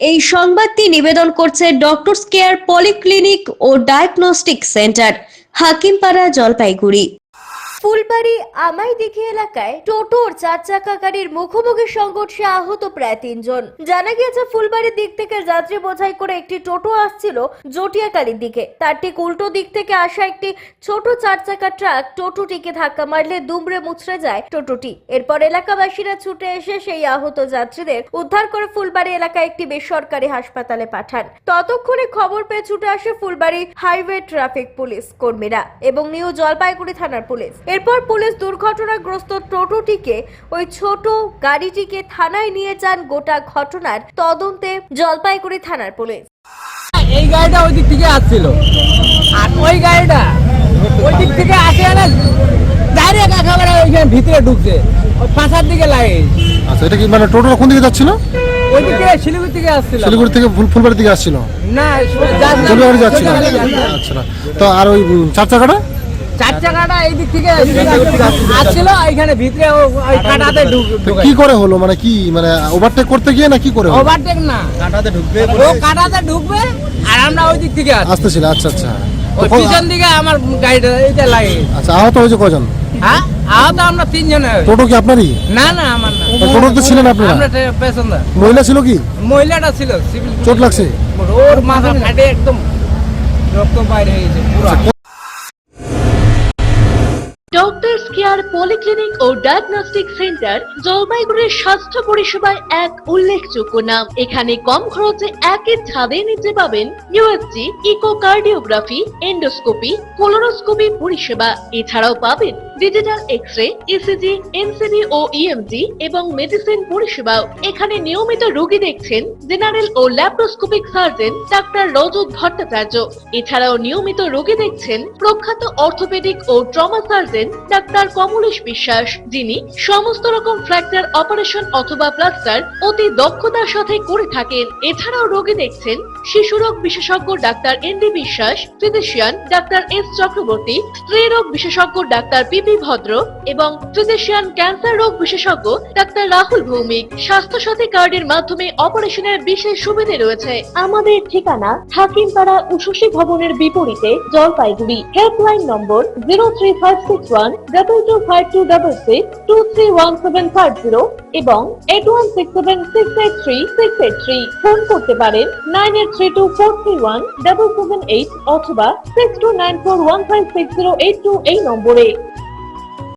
এই সংবাদটি নিবেদন করছে ডক্টরস কেয়ার পলিক্লিনিক ও ডায়াগনস্টিক সেন্টার, হাকিমপাড়া, জলপাইগুড়ি। ফুলবাড়ি আমাইদিঘি এলাকায় টোটোর 4 চাকা গাড়ির মুখোমুখি সংঘর্ষে আহত প্রায় 3 জন। জানা গিয়েছে ফুলবাড়ির দিক থেকে যাত্রী বোঝাই করে একটি টোটো আসছিল জটিয়াকালীর দিকে। তার ঠিক উল্টো দিক থেকে আসা একটি ছোট 4 চাকা ট্রাক টোটোটিকে ধাক্কা মারলে দুমড়ে মুচড়ে যায় টোটোটি। এরপর এলাকাবাসীরা ছুটে এসে সেই আহত যাত্রীদের উদ্ধার করে ফুলবাড়ি এলাকায় একটি বেসরকারি হাসপাতালে পাঠান। ততক্ষণে খবর পেয়ে ছুটে আসে ফুলবাড়ি হাইওয়ে ট্রাফিক পুলিশ কর্মীরা এবং নিউ জলপাইগুড়ি থানার পুলিশ। এরপর পুলিশ দুর্ঘটনাগ্রস্ত টোটোটিকে ওই ছোট গাড়িটিকে থানায় নিয়ে যান। গোটা ঘটনার তদন্তে জলপাইগুড়ি থানার পুলিশ। এই গাড়িটা ওই দিক থেকে আসছিল আর ওই গাড়িটা ওই দিক থেকে আসে না ডাইরেক্ট একেবারে ওইখানে ভিতরে ঢুকছে, ওই পাশার দিকে লাগে। আচ্ছা, এটা কি মানে টোটোটা কোন দিকে যাচ্ছিল? ওই দিকে শিলিগুড়ি থেকে আসছিল। শিলিগুড়ি থেকে ফুলবাড়ি দিকে আসছিল না, জলপাইগুড়ি যাচ্ছিল। আচ্ছা, তো আর ওই 4 চাকাটা? 4 চাকাটা এই দিক থেকে আসছিল, এইখানে ভিতরে ওই কাটাতে ঢুকে। কি করে হলো, মানে কি মানে ওভারটেক করতে গিয়ে না কি করে? ওভারটেক না, কাটাতে ঢুকবে, ও কাটাতে ঢুকবে আর আমরা ওই দিক থেকে আসতেছিল। আচ্ছা আচ্ছা, ওই পিছন দিকে আমার গাড়িটা এইটা লাগে। আচ্ছা, আহত হয়েছে কজন? হ্যাঁ, আহত আমরা 3 জন। টোটো কি আপনারই? না না, আমার না। টোটোতে ছিলেন আপনারা? আমরা প্যাসেঞ্জার। মহিলা ছিল কি? মহিলাটা ছিল। সিভিল চোট লাগছে? ওর মাথা ফাটে একদম রক্ত বাইরে হয়ে গেছে পুরো। ডক্টরস কেয়ার পলিক্লিনিক ও ডায়াগনস্টিক সেন্টার জলপাইগুড়ির স্বাস্থ্য পরিষেবায় এক উল্লেখযোগ্য নাম। এখানে কম খরচে একই ছাদে নিতে পাবেন ইউএসজি, ইকোকার্ডিওগ্রাফি, এন্ডোস্কোপি, কোলোনোস্কোপি পরিষেবা। এছাড়াও পাবেন ডিজিটাল এক্স-রে, ইসিজি, এনসিবি ও ইএমজি এবং মেডিসিন পরিষেবাও। এখানে নিয়মিত রোগী দেখছেন জেনারেল ও ল্যাপ্রোস্কোপিক সার্জন ডাক্তার রজত ভট্টাচার্য। এছাড়াও নিয়মিত রোগী দেখছেন প্রখ্যাত অর্থোপেডিক ও ট্রমা সার্জন ডাক্তার কমলেশ বিশ্বাস, যিনি সমস্ত রকম ফ্র্যাকচার অপারেশন অথবা প্লাস্টার অতি দক্ষতার সাথে করে থাকেন। এছাড়াও রোগী দেখছেন শিশুরোগ বিশেষজ্ঞ ডাক্তার এনডি বিশ্বাস, ফিজিশিয়ান ডাক্তার এস চক্রবর্তী, স্ত্রী রোগ বিশেষজ্ঞ ডাক্তার পিপি ভদ্র এবং ফিজিশিয়ান ক্যান্সার রোগ বিশেষজ্ঞ ডাক্তার রাহুল ভৌমিক। স্বাস্থ্য সাথী কার্ডের মাধ্যমে অপারেশনের বিশেষ সুবিধা রয়েছে। আমাদের ঠিকানা হাকিমপাড়া উষসী ভবনের বিপরীতে, জলপাইগুড়ি। হেল্পলাইন নম্বর 03561225266, 231750 এবং 8167683683। ফোন করতে পারেন 9832431778 অথবা 6294156082 এই নম্বরে।